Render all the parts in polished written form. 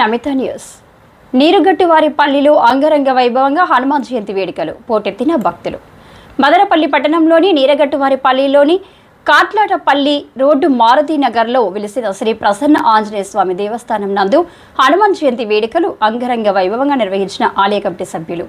Namitha news. నీరుగట్టువారిపల్లిలో అంగరంగ వైభవంగా హనుమాన్ జయంతి వేడుకలు పోటెత్తిన భక్తులు. మదనపల్లి పట్టణంలోని నీరుగట్టువారిపల్లిలోని కాట్లాటపల్లి రోడ్డు మారుతి నగర్లో వెలిసిన శ్రీ ప్రసన్న ఆంజనేయ స్వామి దేవస్థానం నందు హనుమాన్ జయంతి వేడుకలు అంగరంగ వైభవంగా నిర్వహించిన ఆలయ కమిటీ సభ్యులు.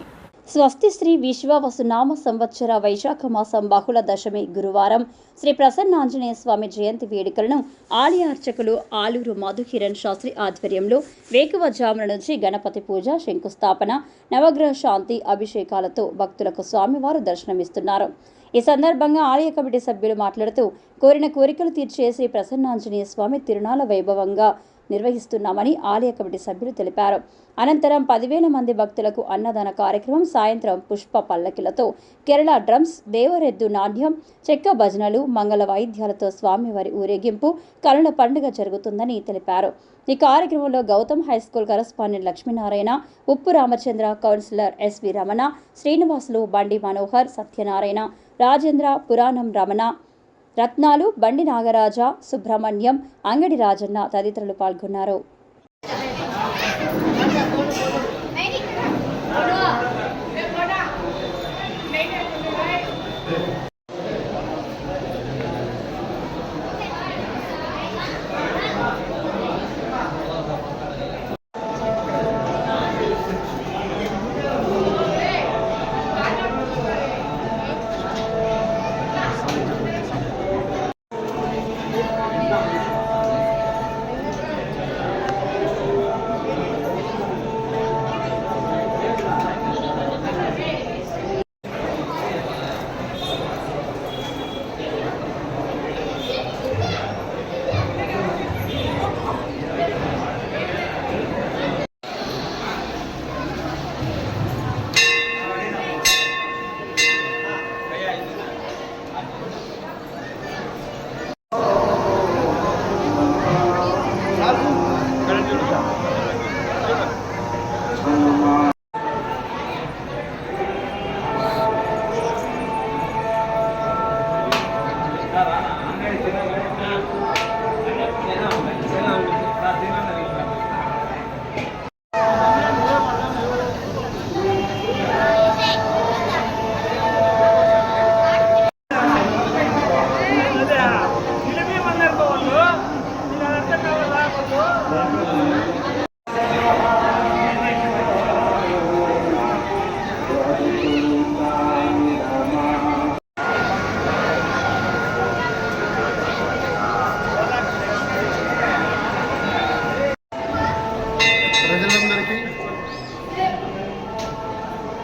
స్వస్తి శ్రీ విశ్వవసునామ సంవత్సర వైశాఖ మాసం బహుళ దశమి గురువారం శ్రీ ప్రసన్న ఆంజనేయ స్వామి జయంతి వేడుకలను ఆలయ అర్చకులు ఆలూరు మధుకిరణ్ శాస్త్రి ఆధ్వర్యంలో వేకువజామున నుంచి గణపతి పూజ, శంకుస్థాపన, నవగ్రహ శాంతి అభిషేకాలతో భక్తులకు స్వామివారు దర్శనమిస్తున్నారు. ఈ సందర్భంగా ఆలయ కమిటీ సభ్యులు మాట్లాడుతూ కోరిన కోరికలు తీర్చే శ్రీ ప్రసన్నాంజనేయ స్వామి తిరునాళ వైభవంగా నిర్వహిస్తున్నామని ఆలయ కమిటీ సభ్యులు తెలిపారు. అనంతరం 10,000 మంది భక్తులకు అన్నదాన కార్యక్రమం, సాయంత్రం పుష్ప పల్లకిలతో కేరళ డ్రమ్స్, దేవరెద్దు నాట్యం, చెక్క భజనలు, మంగళ వాయిద్యాలతో స్వామివారి ఊరేగింపు, కనుల పండుగ జరుగుతుందని తెలిపారు. ఈ కార్యక్రమంలో గౌతమ్ హైస్కూల్ కరస్పాండెంట్ లక్ష్మీనారాయణ, ఉప్పు రామచంద్ర, కౌన్సిలర్ ఎస్వి రమణ, శ్రీనివాసులు, బండి మనోహర్, సత్యనారాయణ, రాజేంద్ర, పురాణం రమణ, రత్నాలు, బండి నాగరాజ, సుబ్రహ్మణ్యం, అంగడి రాజన్న తదితరులు పాల్గొన్నారు.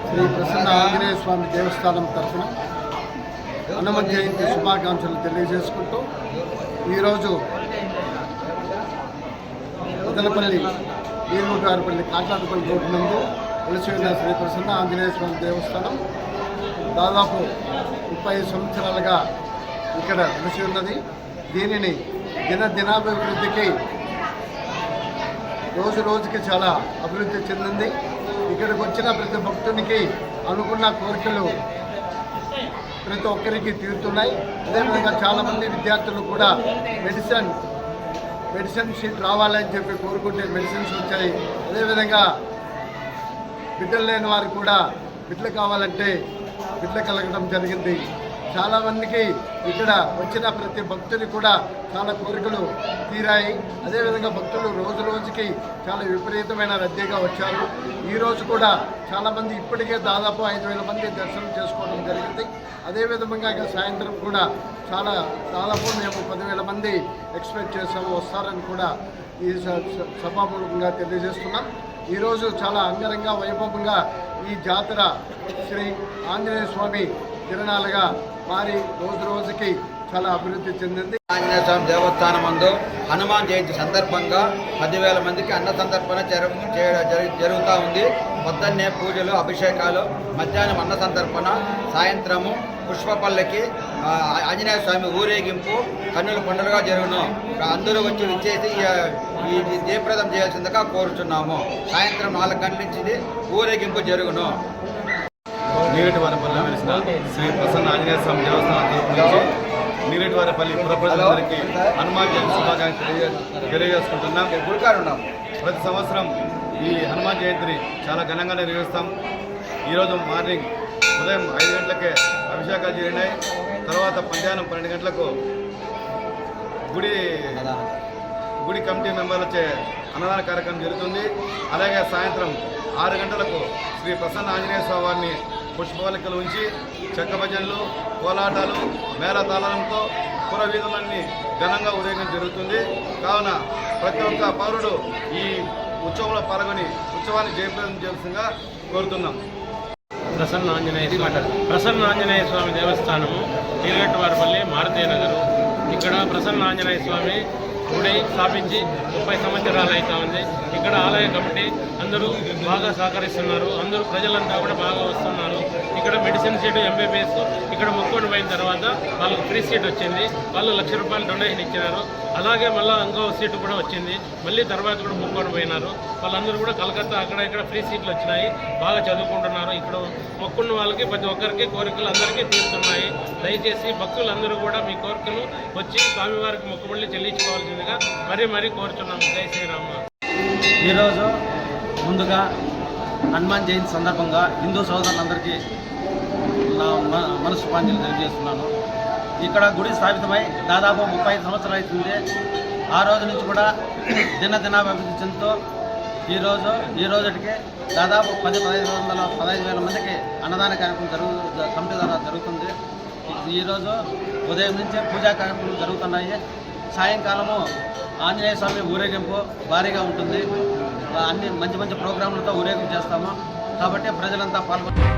శ్రీ ప్రసన్న ఆంజనేయ స్వామి దేవస్థానం తరఫున హనుమత్ జయంతి శుభాకాంక్షలు తెలియజేసుకుంటూ ఈరోజు మదనపల్లి నీరుగట్టువారిపల్లి కాట్లాటపల్లి రోడ్డు నందు వెలిసి ఉన్న శ్రీ ప్రసన్న ఆంజనేయ స్వామి దేవస్థానం దాదాపు 30 సంవత్సరాలుగా ఇక్కడ వెలిసి ఉన్నది. దీనిని దినాభివృద్ధికి రోజు రోజుకి చాలా అభివృద్ధి చెందింది. ఇక్కడికి వచ్చిన ప్రతి భక్తునికి అనుకున్న కోరికలు ప్రతి ఒక్కరికి తీరుతున్నాయి. అదేవిధంగా చాలామంది విద్యార్థులు కూడా మెడిసిన్ షీట్ రావాలని చెప్పి కోరుకుంటే మెడిసిన్స్ వచ్చాయి. అదేవిధంగా బిడ్డలు లేని వారు కూడా బిడ్డలు కావాలంటే బిడ్డలు కలగడం జరిగింది. చాలామందికి ఇక్కడ వచ్చిన ప్రతి భక్తుని కూడా చాలా కోరికలు తీరాయి. అదేవిధంగా భక్తులు రోజు రోజుకి చాలా విపరీతమైన రద్దీగా వచ్చారు. ఈరోజు కూడా చాలామంది ఇప్పటికే దాదాపు 5,000 మంది దర్శనం చేసుకోవడం జరిగింది. అదేవిధంగా ఇక సాయంత్రం కూడా దాదాపు మేము 10,000 మంది ఎక్స్పెక్ట్ చేసాము, వస్తారని కూడా ఈ సభాముఖంగా తెలియజేస్తున్నాం. ఈరోజు చాలా అంగరంగ వైభవంగా ఈ జాతర శ్రీ ఆంజనేయ స్వామి తిరునాళ్ళగా మారి రోజు రోజుకి చాలా అభివృద్ధి చెందింది. ఆంజనేయ స్వామి దేవస్థానం నందు హనుమాన్ జయంతి సందర్భంగా 10,000 మందికి అన్న సంతర్పణ జరుగుతూ ఉంది. పొద్దున్నే పూజలు, అభిషేకాలు, మధ్యాహ్నం అన్న సంతర్పణ, సాయంత్రము పుష్పపల్లకి, ఆంజనేయ స్వామి ఊరేగింపు కన్నుల పండుగగా జరుగును. అందరూ వచ్చి విచ్చేసి ఈ జయప్రదం చేయాల్సిందిగా కోరుచున్నాము. సాయంత్రం 4 గంటల నుంచి ఊరేగింపు జరుగును. నీరుగట్టువారిపల్లిలో వెలిసిన శ్రీ ప్రసన్న ఆంజనేయ స్వామి దేవస్థానం నీరెడ్డివారిపల్లి పుర ప్రజలందరికీ హనుమాన్ జయంతి శుభాకాంక్షలు తెలియజేసుకుంటున్నాం. ప్రతి సంవత్సరం ఈ హనుమాన్ జయంతిని చాలా ఘనంగా నిర్వహిస్తాం. ఈరోజు మార్నింగ్ ఉదయం 5 గంటలకే అభిషేకాలు జరిగినాయి. తర్వాత మధ్యాహ్నం 12 గంటలకు గుడి కమిటీ మెంబర్లచే అన్నదాన కార్యక్రమం జరుగుతుంది. అలాగే సాయంత్రం 6 గంటలకు శ్రీ ప్రసన్న ఆంజనేయ స్వామి వారిని పుష్పవల్లికలు ఉంచి చెక్క భజనలు, కోలాటాలు, మేళతాళంతో పుర వీధులన్నీ ఘనంగా ఊరేగింపు జరుగుతుంది. కావున ప్రతి ఒక్క పౌరుడు ఈ ఉత్సవంలో పాల్గొని ఉత్సవాన్ని జయప్రదం చేయాల్సిందిగా కోరుతున్నాం. ప్రసన్న ఆంజనేయ స్వామి దేవస్థానము, నీలగట్టువారిపల్లి, మారుతీ నగరు. ఇక్కడ ప్రసన్న ఆంజనేయ స్వామి గుడి స్థాపించి 30 సంవత్సరాలు అవుతా ఉంది. ఇక్కడ ఆలయ కమిటీ అందరూ బాగా సహకరిస్తున్నారు. అందరూ ప్రజలంతా కూడా బాగా వస్తున్నారు. ఇక్కడ మెడిసిన్ సీటు ఎంబీబీఎస్ ఇక్కడ మొక్కుకొని పోయిన తర్వాత వాళ్ళకి ఫ్రీ సీట్ వచ్చింది. వాళ్ళు ₹1,00,000 డొనేషన్ ఇచ్చినారు. అలాగే మళ్ళీ ఇంకో సీటు కూడా వచ్చింది. మళ్ళీ తర్వాత కూడా మొక్కుకొని పోయినారు. వాళ్ళందరూ కూడా కలకత్తా అక్కడ ఇక్కడ ఫ్రీ సీట్లు వచ్చినాయి. బాగా చదువుకుంటున్నారు. ఇక్కడ మొక్కున్న వాళ్ళకి ప్రతి ఒక్కరికి కోరికలు అందరికీ తీరుతున్నాయి. దయచేసి భక్తులందరూ కూడా మీ కోరికలు వచ్చి స్వామివారికి మొక్కుబడులు చెల్లించుకోవాల్సిందిగా మరీ కోరుతున్నాము. జై శ్రీరామ. ఈరోజు ముందుగా హనుమాన్ జయంతి సందర్భంగా హిందూ సోదరులందరికీ నా మనస్ఫూర్తిని తెలియజేస్తున్నాను. ఇక్కడ గుడి స్థాపితమై దాదాపు 35 సంవత్సరాలు అవుతుంది. ఆ రోజు నుంచి కూడా దినదినాభివృద్ధి చెందుతూ ఈ రోజుకి దాదాపు 15,000 మందికి అన్నదాన కార్యక్రమం కమిటీ ద్వారా జరుగుతుంది. ఈరోజు ఉదయం నుంచే పూజా కార్యక్రమాలు జరుగుతున్నాయి. సాయంకాలము ఆంజనేయ స్వామి ఊరేగింపు భారీగా ఉంటుంది. అన్ని మంచి ప్రోగ్రాంలతో ఊరేగింపు చేస్తాము. కాబట్టి ప్రజలంతా పాల్గొంటారు.